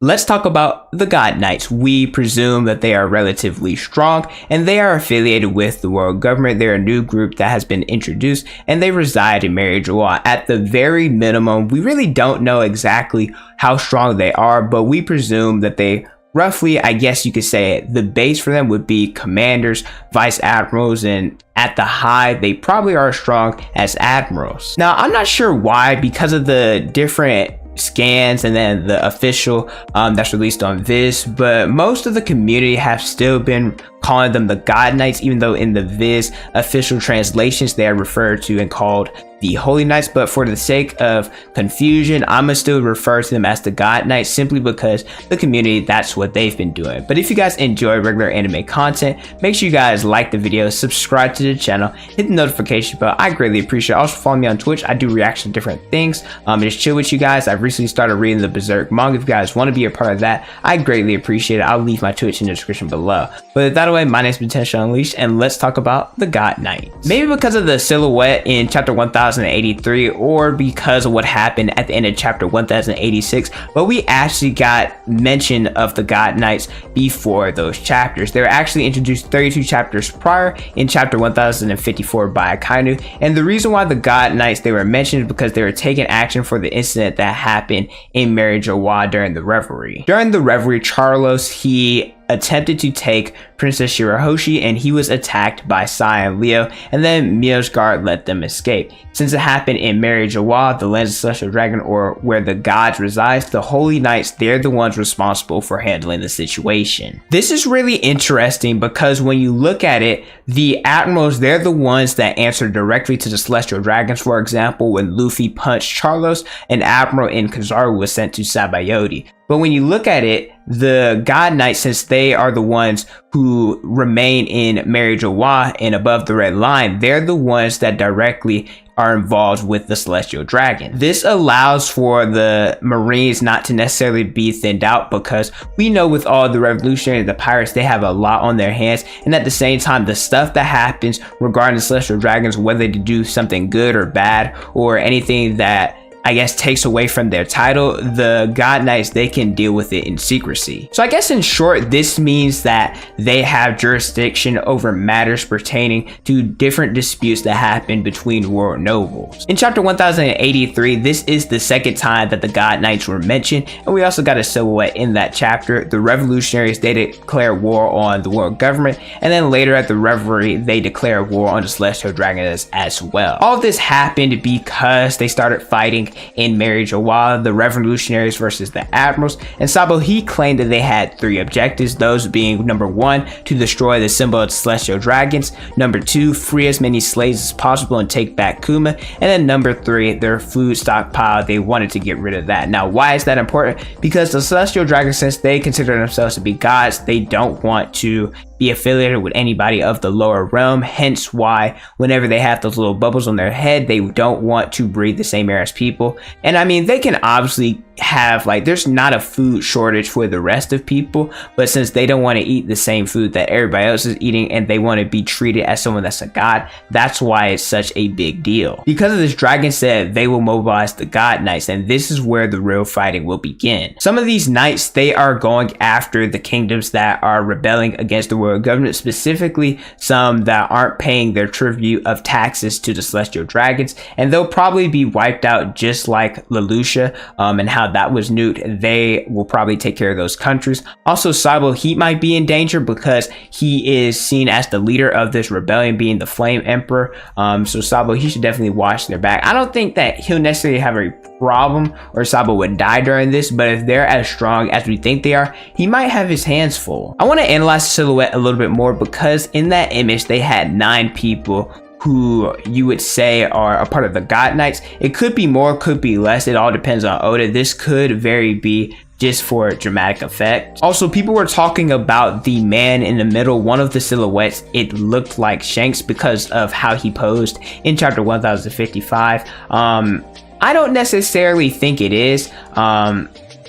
Let's talk about the God Knights. We presume that they are relatively strong and they are affiliated with the world government. They're a new group that has been introduced and they reside in Mary Joie. At the very minimum, we really don't know exactly how strong they are, but we presume that they roughly, I guess you could say, the base for them would be commanders, vice admirals, and at the high, they probably are as strong as admirals. Now, I'm not sure why, because of the different scans and then the official that's released on Viz, but most of the community have still been calling them the God Knights, even though in the Viz official translations they are referred to and called the Holy Knights. But for the sake of confusion, I'm gonna still refer to them as the God Knights, simply because the community, that's what they've been doing. But if you guys enjoy regular anime content, make sure you guys like the video, subscribe to the channel, hit the notification bell. I greatly appreciate it. Also follow me on Twitch. I do reaction to different things. Just chill with you guys. I've recently started reading the Berserk manga. If you guys want to be a part of that, I greatly appreciate it. I'll leave my Twitch in the description below. But with that away, my name is Potential Unleashed, and let's talk about the God Knights. Maybe because of the silhouette in chapter 1083, or because of what happened at the end of chapter 1086, but we actually got mention of the God Knights before those chapters. They were actually introduced 32 chapters prior in chapter 1054 by Akainu, and the reason why the God Knights, they were mentioned is because they were taking action for the incident that happened in Mary Joie during the revelry. During the revelry, Charlos, he attempted to take Princess Shirahoshi and he was attacked by Sai and Leo, and then Mio's guard let them escape. Since it happened in Mary Joie, the lands of Celestial Dragon, or where the gods reside, the Holy Knights, they're the ones responsible for handling the situation. This is really interesting because when you look at it, the admirals, they're the ones that answer directly to the Celestial Dragons. For example, when Luffy punched Charlos, an admiral in Kizaru was sent to Sabayoti. But when you look at it, the God Knights, since they are the ones who remain in Mary Joie and above the red line, they're the ones that directly are involved with the Celestial Dragon. This allows for the Marines not to necessarily be thinned out, because we know with all the revolutionaries, the pirates, they have a lot on their hands, and at the same time, the stuff that happens regarding the Celestial Dragons, whether they do something good or bad, or anything that I guess takes away from their title, the God Knights, they can deal with it in secrecy. So I guess in short, this means that they have jurisdiction over matters pertaining to different disputes that happen between world nobles. In chapter 1083, this is the second time that the God Knights were mentioned, and we also got a silhouette in that chapter. The revolutionaries, they declare war on the world government, and then later at the revelry, they declare war on the Celestial Dragons as well. All this happened because they started fighting in Mary Joie, the revolutionaries versus the admirals, and Sabo, he claimed that they had three objectives, those being number 1, to destroy the symbol of the Celestial Dragons, number 2, free as many slaves as possible and take back Kuma, and then number 3, their food stockpile, they wanted to get rid of that. Now, why is that important? Because the Celestial Dragons, since they consider themselves to be gods, they don't want to be affiliated with anybody of the lower realm, hence why whenever they have those little bubbles on their head, they don't want to breathe the same air as people. And I mean, they can obviously have, like, there's not a food shortage for the rest of people, but since they don't want to eat the same food that everybody else is eating and they want to be treated as someone that's a god, that's why it's such a big deal. Because of this, Dragon said they will mobilize the God Knights, and this is where the real fighting will begin. Some of these knights, they are going after the kingdoms that are rebelling against the world government, specifically some that aren't paying their tribute of taxes to the Celestial Dragons, and they'll probably be wiped out just like Leloucha and how that was nuked. They will probably take care of those countries. Also, Sabo, he might be in danger because he is seen as the leader of this rebellion, being the Flame Emperor. So Sabo, he should definitely watch their back. I don't think that he'll necessarily have a problem or Sabo would die during this, but if they're as strong as we think they are, he might have his hands full. I want to analyze the silhouette a little bit more, because in that image they had 9 people who you would say are a part of the God Knights. It could be more, could be less. It all depends on Oda. This could very be just for dramatic effect. Also, people were talking about the man in the middle. One of the silhouettes, it looked like Shanks because of how he posed in chapter 1055. I don't necessarily think it is.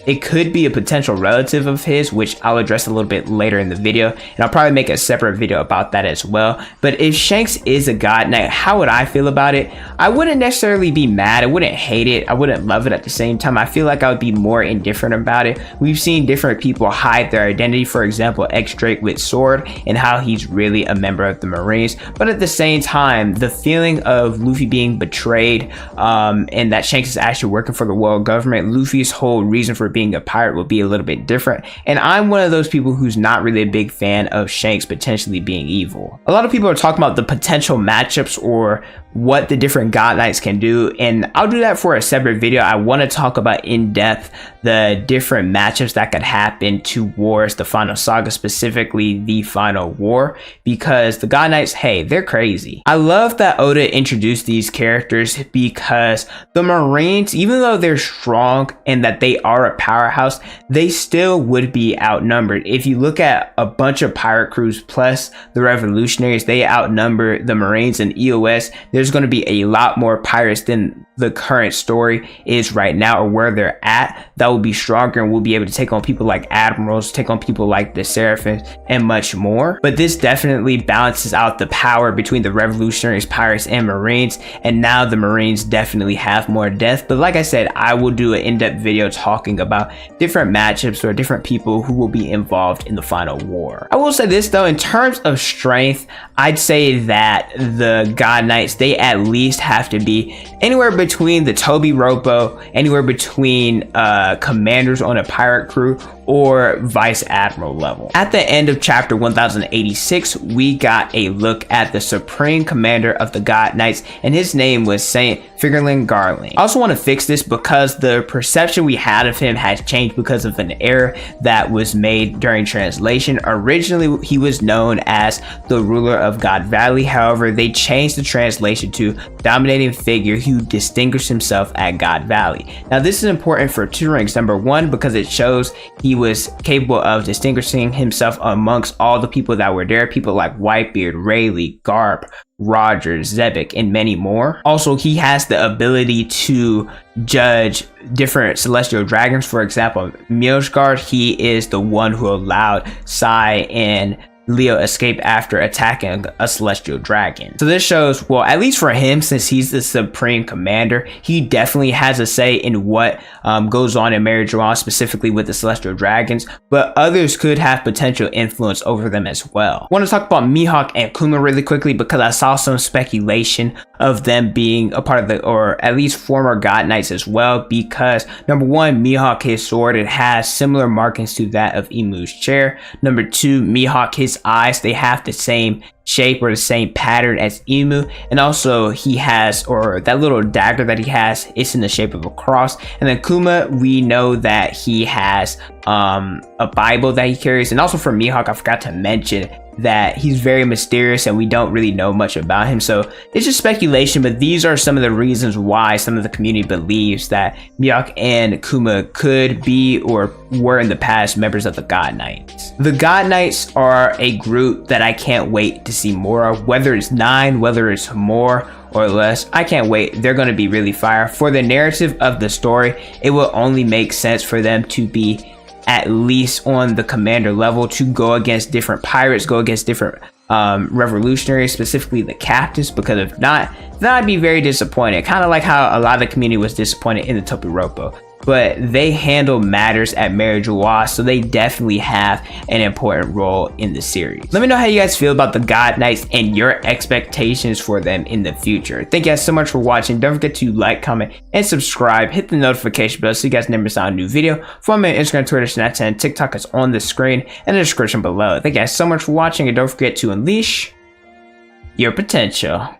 it could be a potential relative of his, which I'll address a little bit later in the video, and I'll probably make a separate video about that as well. But if Shanks is a God Knight, how would I feel about it? I wouldn't necessarily be mad. I wouldn't hate it. I wouldn't love it at the same time. I feel like I would be more indifferent about it. We've seen different people hide their identity. For example, X-Drake with Sword and how he's really a member of the Marines. But at the same time, the feeling of Luffy being betrayed and that Shanks is actually working for the world government, Luffy's whole reason for being a pirate will be a little bit different. And I'm one of those people who's not really a big fan of Shanks potentially being evil. A lot of people are talking about the potential matchups or what the different God Knights can do, and I'll do that for a separate video. I want to talk about in depth the different matchups that could happen towards the final saga, specifically the final war, because the God Knights, hey, they're crazy. I love that Oda introduced these characters because the Marines, even though they're strong and that they are a powerhouse, they still would be outnumbered. If you look at a bunch of pirate crews plus the revolutionaries, they outnumber the Marines and EOS. There's going to be a lot more pirates than the current story is right now, or where they're at, that will be stronger and will be able to take on people like admirals, take on people like the Seraphins, and much more. But this definitely balances out the power between the revolutionaries, pirates, and Marines, and now the Marines definitely have more depth. But like I said, I will do an in-depth video talking about different matchups or different people who will be involved in the final war. I will say this though, in terms of strength, I'd say that the God Knights, they at least have to be anywhere between the Toby Ropo, anywhere between commanders on a pirate crew, or vice admiral level. At the end of chapter 1086, we got a look at the supreme commander of the God Knights, and his name was Saint Figarland Garling. I also want to fix this because the perception we had of him has changed because of an error that was made during translation. Originally, he was known as the ruler of God Valley. However, they changed the translation to dominating figure who distinguished himself at God Valley. Now, this is important for two reasons. Number one, because it shows he was capable of distinguishing himself amongst all the people that were there, people like Whitebeard, Rayleigh, Garp, Roger, Zebek, and many more. Also, he has the ability to judge different celestial dragons. For example, Mjolnir, he is the one who allowed Sai and Leo escape after attacking a celestial dragon. So this shows, well, at least for him, since he's the supreme commander, he definitely has a say in what goes on in Mary Joanne, specifically with the celestial dragons, but others could have potential influence over them as well. I want to talk about Mihawk and Kuma really quickly because I saw some speculation of them being a part of the, or at least former God Knights as well, because number one, Mihawk, his sword, it has similar markings to that of Imu's chair. Number two, Mihawk, his eyes, they have the same shape or the same pattern as Imu, and also he has, or that little dagger that he has, it's in the shape of a cross. And then Kuma, we know that he has a Bible that he carries. And also for Mihawk, I forgot to mention that he's very mysterious and we don't really know much about him, so it's just speculation. But these are some of the reasons why some of the community believes that Mihawk and Kuma could be or were in the past members of the God Knights. The God Knights are a group that I can't wait to see more of, whether it's 9, whether it's more or less. I can't wait. They're going to be really fire. For the narrative of the story, it will only make sense for them to be at least on the commander level, to go against different pirates, go against different revolutionaries, specifically the captains, because if not, then I'd be very disappointed. Kind of like how a lot of the community was disappointed in the Topiropo. But they handle matters at Mary Joanne, so they definitely have an important role in the series. Let me know how you guys feel about the God Knights and your expectations for them in the future. Thank you guys so much for watching. Don't forget to like, comment, and subscribe. Hit the notification bell so you guys never miss out on a new video. Follow me on Instagram, Twitter, Snapchat, and TikTok is on the screen and the description below. Thank you guys so much for watching, and don't forget to unleash your potential.